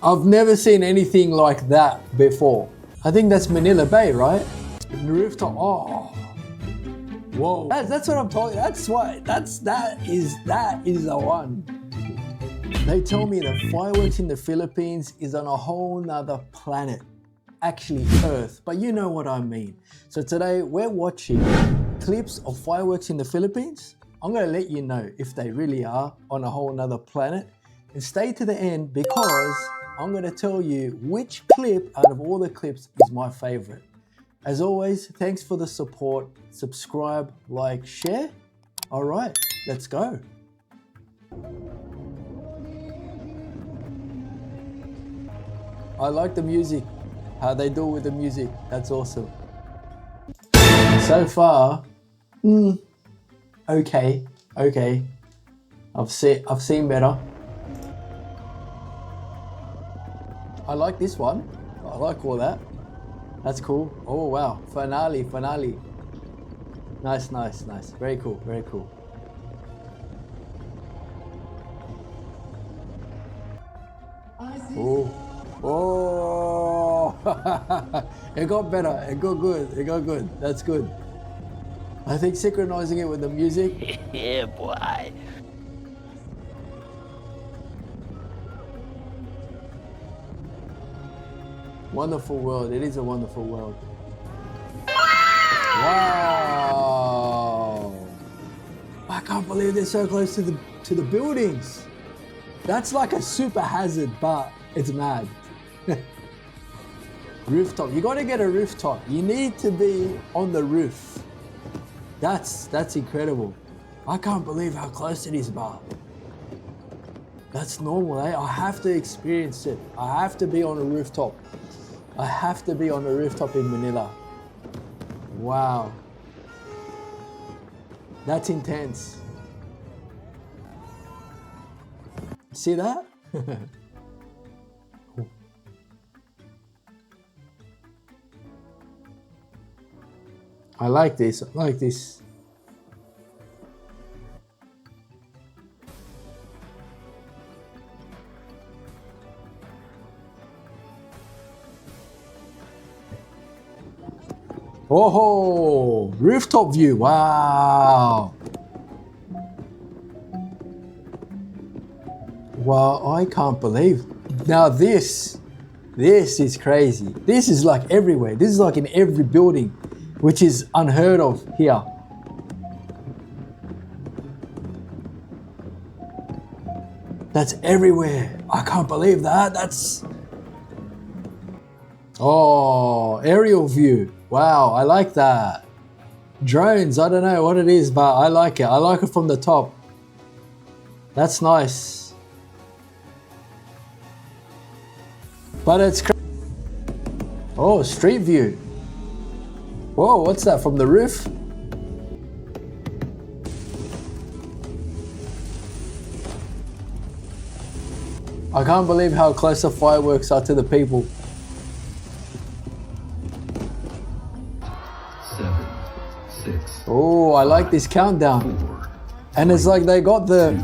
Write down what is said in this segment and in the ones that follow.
I've never seen anything like that before. I think that's Manila Bay, right? Rooftop. Oh, whoa. That's what I'm talking. That is the one. They tell me the fireworks in the Philippines is on a whole nother planet. Actually Earth, but you know what I mean. So today we're watching clips of fireworks in the Philippines. I'm gonna let you know if they really are on a whole nother planet. And stay to the end because I'm gonna tell you which clip out of all the clips is my favorite. As always, thanks for the support. Subscribe, like, share. All right, let's go. I like the music, how they do with the music. That's awesome. So far, okay. I've seen better. I like this one. I like all that. That's cool. Oh wow, finale. Nice. Very cool. Oh, it got better. It got good. That's good. I think synchronizing it with the music. Yeah, boy. Wonderful world. It is a wonderful world. Wow! I can't believe they're so close to the buildings. That's like a super hazard, but it's mad. Rooftop. You gotta get a rooftop. You need to be on the roof. That's incredible. I can't believe how close it is, but that's normal, eh? I have to experience it. I have to be on a rooftop. I have to be on a rooftop in Manila. Wow. That's intense. See that? I like this. Oh, rooftop view. Wow. Wow, I can't believe. Now this is crazy. This is like everywhere. This is like in every building, which is unheard of here. That's everywhere. I can't believe that. That's... Oh, aerial view. Wow, I like that. Drones, I don't know what it is, but I like it. I like it from the top. That's nice. But it's... Oh, street view. Whoa, what's that, from the roof? I can't believe how close the fireworks are to the people. 7, 6. Oh, I like this countdown. 4, And it's like they got the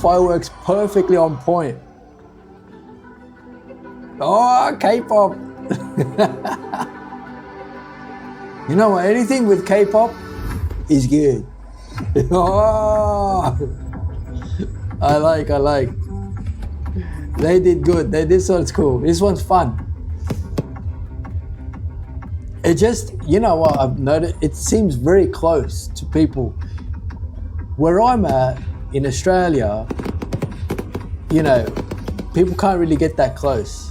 fireworks perfectly on point. Oh, K-pop. You know what? Anything with K-pop is good. Oh, I like. They did good. This one's cool. This one's fun. It just, you know what I've noticed? It seems very close to people. Where I'm at in Australia, you know, people can't really get that close.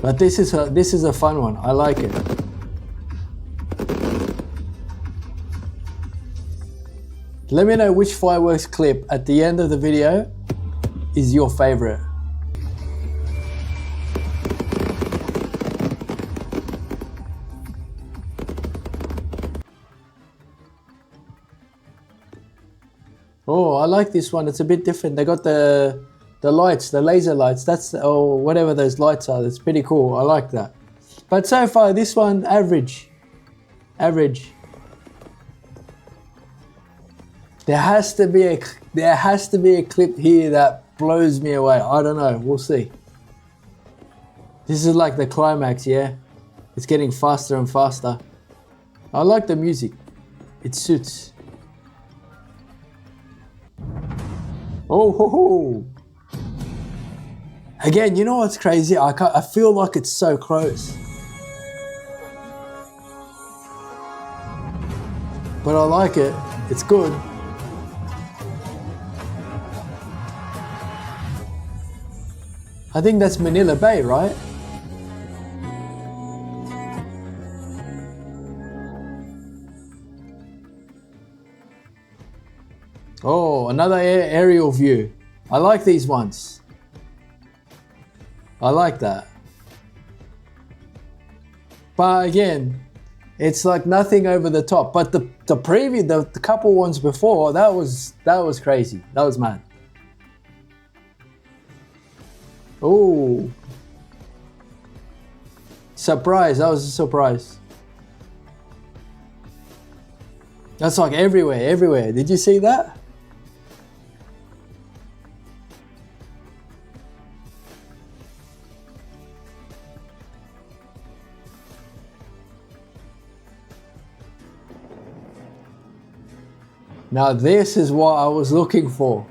But this is a fun one. I like it. Let me know which fireworks clip at the end of the video is your favorite. Oh, I like this one. It's a bit different. They got the lights, the laser lights. That's, or whatever those lights are. That's pretty cool. I like that. But so far, this one, average. There has to be a clip here that blows me away. I don't know. We'll see. This is like the climax, yeah? It's getting faster and faster. I like the music. It suits. Oh, ho, ho. Again, you know what's crazy? I feel like it's so close. But I like it. It's good. I think that's Manila Bay, right? Oh, another aerial view. I like these ones. I like that. But again, it's like nothing over the top. But the couple ones before, that was crazy. That was mad. Oh. Surprise, that was a surprise. That's like everywhere. Did you see that? Now this is what I was looking for.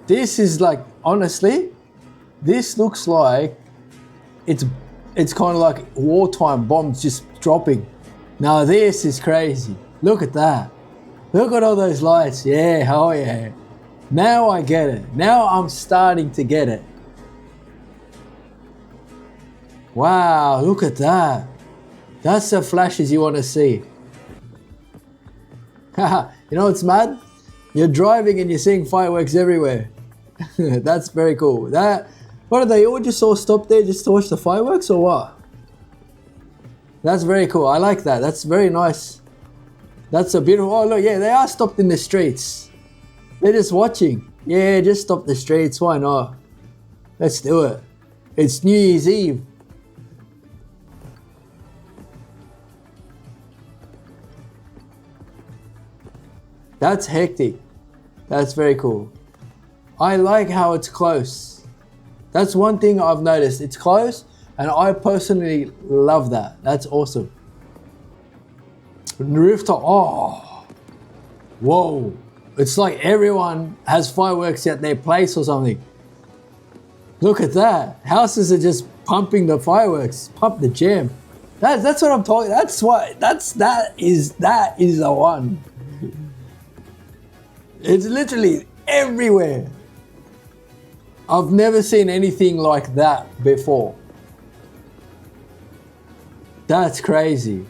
This is like, honestly, this looks like it's kind of like wartime bombs just dropping. Now this is crazy. Look at that. Look at all those lights. Yeah, oh yeah. Now I get it. Now I'm starting to get it. Wow, look at that. That's the flashes you want to see. Haha. You know what's mad? You're driving and you're seeing fireworks everywhere. That's very cool. What are they all just all stop there just to watch the fireworks or what? That's very cool. I like that. That's very nice. That's a beautiful. Oh look, yeah, they are stopped in the streets. They're just watching. Yeah, just stop the streets. Why not? Let's do it. It's New Year's Eve. That's hectic. That's very cool. I like how it's close. That's one thing I've noticed. It's close, and I personally love that. That's awesome. Rooftop. Oh, whoa. It's like everyone has fireworks at their place or something. Look at that. Houses are just pumping the fireworks. Pump the jam. That's what I'm talking. That is the one. It's literally everywhere. I've never seen anything like that before. That's crazy.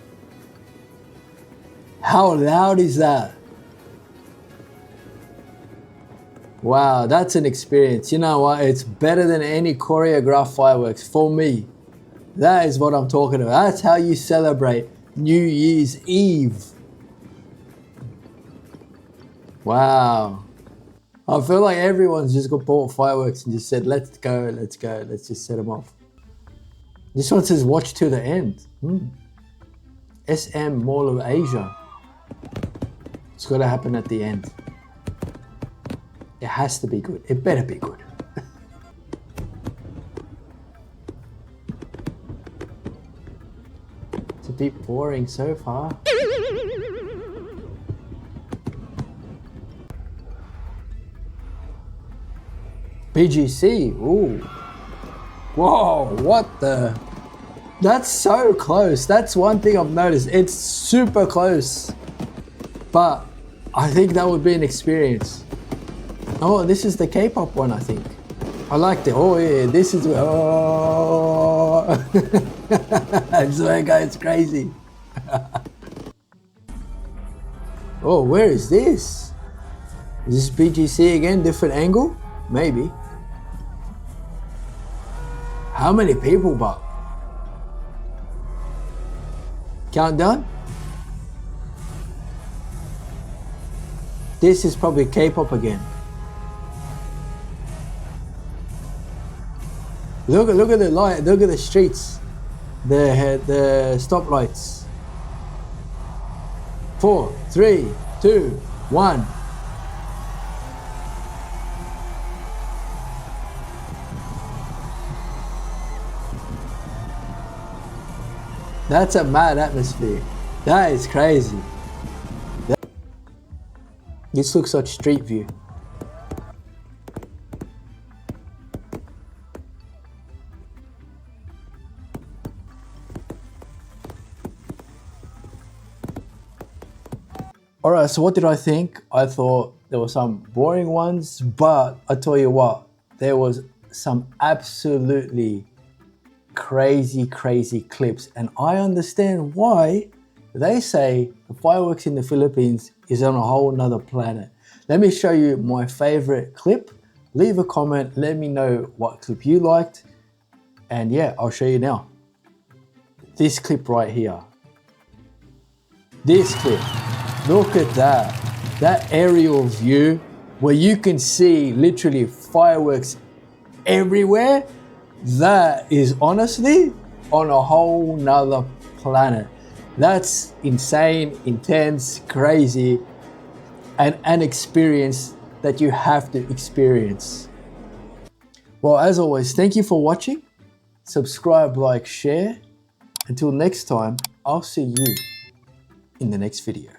How loud is that? Wow, that's an experience. You know what? It's better than any choreographed fireworks for me. That is what I'm talking about. That's how you celebrate New Year's Eve. Wow. I feel like everyone's just got bought fireworks and just said, let's go, let's just set them off. This one says watch to the end. SM Mall of Asia. It's got to happen at the end. It has to be good. It better be good. It's a bit boring so far. BGC, ooh. Whoa, what the? That's so close. That's one thing I've noticed. It's super close. But I think that would be an experience. Oh, this is the K-pop one, I think. I liked it. Oh yeah, this is, oh. I swear, guys, it's crazy. Oh, where is this? Is this BGC again? Different angle? Maybe. How many people, but? Countdown? This is probably K-pop again. Look at the light, look at the streets. The stoplights. 4, 3, 2, 1. That's a mad atmosphere. That is crazy. This looks like street view. Alright, so what did I think? I thought there were some boring ones, but I tell you what, there was some absolutely crazy clips, and I understand why they say the fireworks in the Philippines is on a whole nother planet. Let me show you my favorite clip. Leave a comment, let me know what clip you liked, and yeah, I'll show you now. This clip right here. This clip. Look at that aerial view where you can see literally fireworks everywhere. That is honestly on a whole nother planet. That's insane, intense, crazy, and an experience that you have to experience. Well, as always, thank you for watching. Subscribe, like, share. Until next time, I'll see you in the next video.